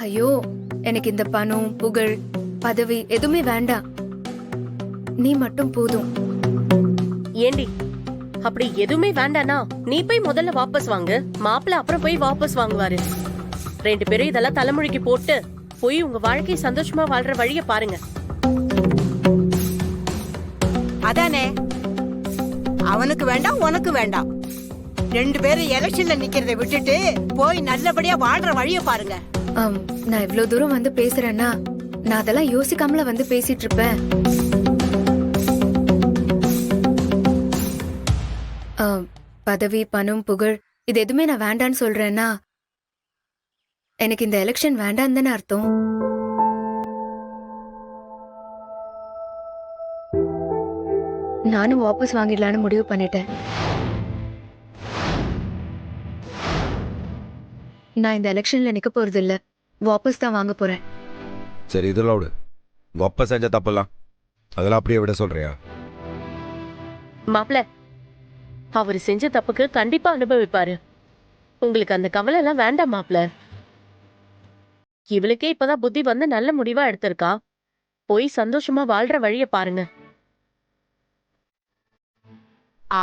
ஐயோ, எனக்கு இந்த பணம் புகழ் பதவி எதுவுமே வேண்டாம். நீ மட்டும் போதும். ஏண்டி அப்படி எதுவுமே வேண்டானா நீ போய் முதல்ல வாபஸ் வாங்கு. மாப்பிள்ள அப்புறம் போய் வாபஸ் வாங்குவாரு. 2 பேரும் இதெல்லாம் தலைமுறைக்கு போட்டு போய் உங்க வாழ்க்கை சந்தோஷமா வாழ்ற வழிய பாருங்க. அதானே, அவனுக்கு வேண்டாம் உனக்கு வேண்டாம். 2 பேரும் எலெக்ஷன்ல நிக்கிறதை விட்டுட்டு போய் நல்லபடியா வாழ்ற வழிய பாருங்க. நான் இவ்வளவு தூரம் வந்து பேசுறேன்னா நான் அதெல்லாம் யோசிக்காமல வந்து பேசிட்டு இருப்பேன். பதவி பணம் புகழ் இது எதுவுமே நான் வேண்டான்னு சொல்றேன்னா எனக்கு இந்த எலெக்ஷன் வேண்டான்னு தானே அர்த்தம். நானும் வாபஸ் வாங்கிடலான்னு முடிவு பண்ணிட்டேன். நான் இந்த எலெக்ஷன்ல நிக்க போறது இல்ல, வாபஸ் தான் வாங்க போறேன். சரி, இதெல்லாம் விடு. உங்க அப்பா செஞ்ச தப்பெல்லாம் அதெல்லாம் அப்படியே விட சொல்றியா? மாப்பிள்ள அவரு செஞ்ச தப்புக்கு கண்டிப்பா அனுபவிப்பாரு. உங்களுக்கு அந்த கவலை எல்லாம் வேண்டாம் மாப்பிள்ள. இவளுக்கே இப்பதான் புத்தி வந்து நல்ல முடிவா எடுத்திருக்கா. போய் சந்தோஷமா வாழ்ற வழிய பாருங்க.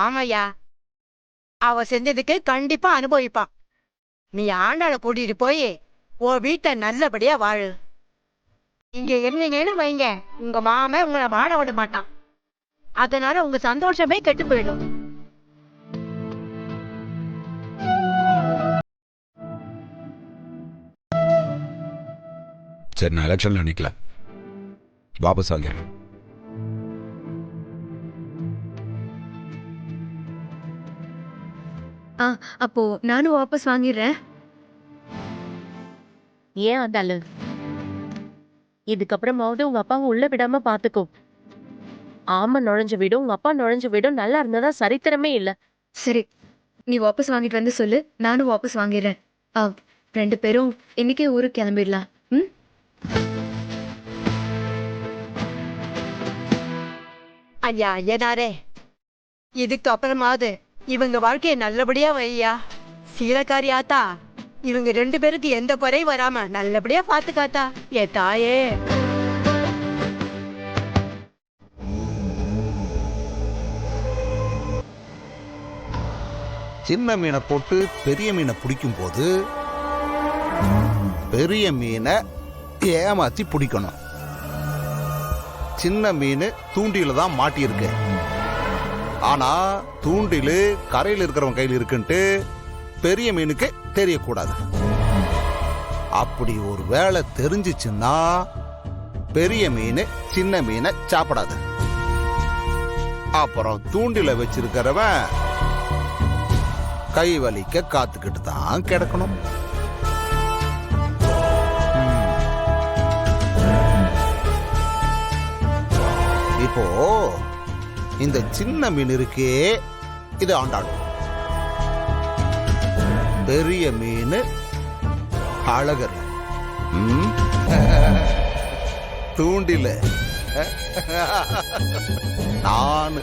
ஆமையா, அவ செஞ்சதுக்கு கண்டிப்பா அனுபவிப்பான். நீ ஆண்டாள கூட்டிட்டு போய் உன் வீட்டை நல்லபடியா வாழு. இங்க இருந்தீங்கன்னு வைங்க, உங்க மாமன் உங்களை வாழ விட மாட்டான். அதனால உங்க சந்தோஷமே கெட்டு போயிடும். சரி, நான் எலெக்ஷன்ல நிக்கல, வாபஸ் வாங்கிறேன். அப்போ நானும் வாபஸ் வாங்கிடுறேன். ஏன் ஆண்டாளு, இதுக்கப்புறமாவது உங்க அப்பாவை உள்ள விடாம பாத்துக்கோ. ஆமா, நுழைஞ்ச வீடும் உங்க அப்பா நுழைஞ்ச வீடும் நல்லா இருந்ததா சரித்திரமே இல்ல. சரி, நீ வாபஸ் வாங்கிட்டு வந்து சொல்லு, நானும் வாபஸ் வாங்கிடுறேன். 2 பேரும் இன்னைக்கே ஊருக்கு கிளம்பிடலாம். ம், ஐயா ஐயனாரே, இதுக்கு அப்புறமாவது இவங்க வாழ்க்கையை நல்லபடியா வையா. சீலக்காரியாத்தா, இவங்க 2 பேருக்கு எந்த குறையும் வராம நல்லபடியா பாத்துக்காத்தா. ஏ தாயே. சின்ன மீனை போட்டு பெரிய மீனை பிடிக்கும் போது பெரிய மீனை ஏமாத்தி பிடிக்கணும். சின்ன மீன் தூண்டில தான் மாட்டியிருக்கு. ஆனா தூண்டில் கரையில் இருக்கிறவன் கையில் இருக்குன்ட்டு பெரிய மீனுக்கு தெரியக்கூடாது. அப்படி ஒரு வேளை தெரிஞ்சிச்சுன்னா பெரிய மீன் சின்ன மீனை சாப்பிடாது. அப்புறம் தூண்டில வச்சிருக்கிறவன் கை வலிக்க காத்துக்கிட்டு தான் கிடக்கணும். இப்போ இந்த சின்ன மீன் இருக்கே, இது ஆண்டாடும். பெரிய மீன் அழகர். தூண்டில நான்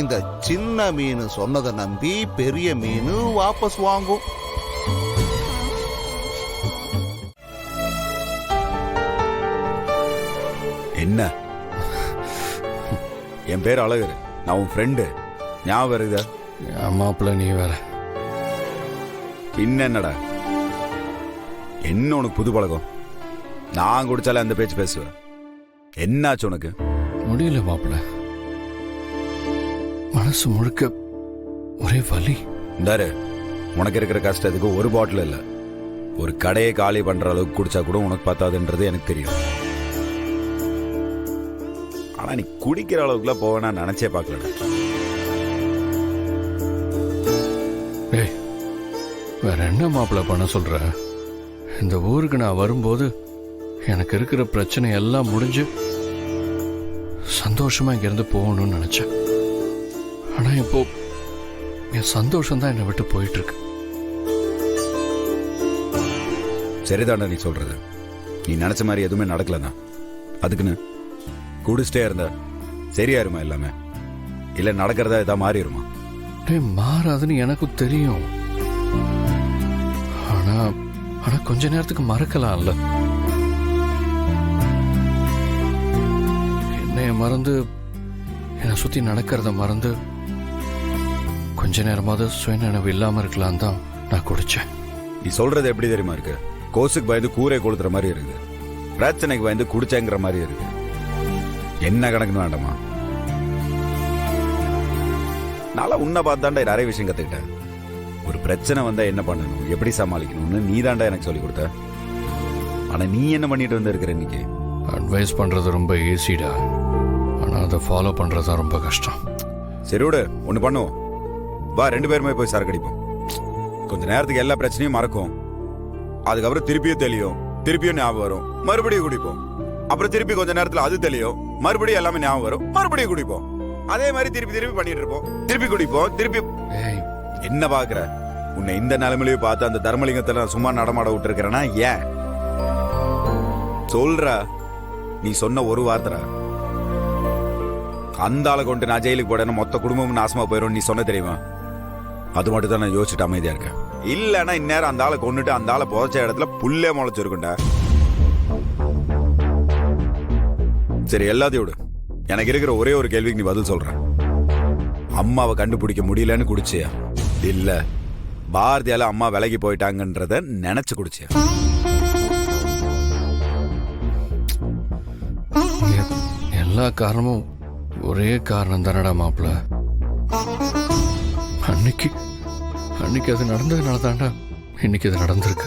இந்த சின்ன மீன் சொன்னதை நம்பி பெரிய மீன் வாபஸ் வாங்கும். என்ன, என் பேர் அழகர், நான் உன் ஃப்ரெண்டு, ஞாபகம் வருதா? மாப்பிள்ள நீ வேற. பின்ன என்னடா, என்ன உனக்கு புது பழக்கம்? நான் குடிச்சாலே அந்த பேச்சு பேசுவேன். என்னாச்சு உனக்கு? முடியல மாப்பிள்ள, மனசு முழுக்க ஒரே வலி. இந்தாரு, உனக்கு இருக்கிற கஷ்டத்துக்கு ஒரு பாட்டில் இல்லை, ஒரு கடையை காலி பண்ற அளவுக்கு குடிச்சா கூட உனக்கு பத்தாதுன்றது எனக்கு தெரியும். ஆனா நீ குடிக்கிற அளவுக்குலாம் போவேனா நினைச்சே பார்க்கல. வேற என்ன மாப்பிள்ள பண்ண சொல்ற? இந்த ஊருக்கு நான் வரும்போது எனக்கு இருக்கிற பிரச்சனை எல்லாம் முடிஞ்சு சந்தோஷமா இங்கிருந்து போகணும்னு நினைச்சேன். ஆனா இப்போ என் சந்தோஷம் தான் என்னை விட்டு போயிட்டு இருக்கு. சரிதாண்டா நீ சொல்றது. நீ நினைச்ச மாதிரி எதுவுமே நடக்கலண்ணா. அதுக்குன்னு குடிச்சிட்டே இருந்த சரியாயிருமா எல்லாமே? இல்ல நடக்கிறதா ஏதா மாறிடுமா? டேய் மாறாதுன்னு எனக்கும் தெரியும். ஆனா ஆனா கொஞ்ச நேரத்துக்கு மறக்கலாம்ல. என்னைய மறந்து என்னை சுத்தி நடக்கிறத மறந்து கொஞ்ச நேரமாவது சுயநினைவு இல்லாம இருக்கலாம் தான் நான் குடிச்சேன். நீ சொல்றது எப்படி தெரியுமா இருக்கு? கோசுக்கு பயந்து கூரை கொளுத்துற மாதிரி இருக்குது, பிரச்சனைக்கு பயந்து குடிச்சேங்கிற மாதிரி இருக்கு. என்ன கணக்குன்னு வேண்டாமா? நாளா உன்னை பார்த்தாண்டா நிறைய விஷயம் கத்துக்கிட்டேன். ஒரு பிரச்சனை வந்தா என்ன பண்ணணும், எப்படி சமாளிக்கணும்னு நீ தாண்டா எனக்கு சொல்லி கொடுத்த. ஆனா நீ என்ன பண்ணிட்டு வந்து இருக்கிற இன்னைக்கு? அட்வைஸ் பண்றது ரொம்ப ஈஸிடா, ஆனா அதை ஃபாலோ பண்றது தான் ரொம்ப கஷ்டம். சரி விடு, ஒண்ணு பண்ணுவோம் வா, 2 பேருமே போய் சரக்கு அடிப்போம். கொஞ்ச நேரத்துக்கு எல்லா பிரச்சனையும் மறக்கும், அதுக்கப்புறம் திருப்பியும் தெளியும், திருப்பியும் ஞாபகம் வரும், மறுபடியும் குடிப்போம். அப்புறம் திருப்பி கொஞ்ச நேரத்துல அது தெளியும், மறுபடியும் எல்லாமே ஞாபகம் வரும், மறுபடியும் குடிப்போம். அதே மாதிரி திருப்பி திருப்பி பண்ணிட்டு இருப்போம், திருப்பி குடிப்போம், திருப்பி. ஏய், என்ன பாக்குற? உன்னை இந்த நிலைமையிலேயே பார்த்து அந்த தர்மலிங்கத்தை நான் சும்மா நடமாட விட்டு இருக்கிறேன்னா ஏன் சொல்ற? நீ சொன்ன ஒரு வார்த்தை, அந்த ஆளை கொண்டு நான் ஜெயிலுக்கு போடணும், மொத்த குடும்பமும் நாசமா போயிடும் நீ சொன்ன தெரியுமா? அது மட்டும் தான் நான் யோசிச்சுட்டு அமைதியா இருக்கேன். இல்லன்னா இந்நேரம் அந்த ஆளை கொண்டுட்டு அந்த ஆளை புதைச்ச இடத்துல புல்லே முளைச்சிருக்குண்டா. சரி எல்லாத்தையும் விடு, எனக்கு இருக்கிற ஒரே ஒரு கேள்விக்கு நீ பதில் சொல்ற. அம்மாவை கண்டுபிடிக்க முடியலன்னு குடிச்சியா, இல்ல பாரதியால அம்மா விலகி போயிட்டாங்கன்றத நினைச்சு குடிச்சியா? எல்லா காரணமும் ஒரே காரணம் தானடா மாப்பிள்ள. அன்னைக்கு அது நடந்ததுனால தான்டா இன்னைக்கு அது நடந்திருக்கு.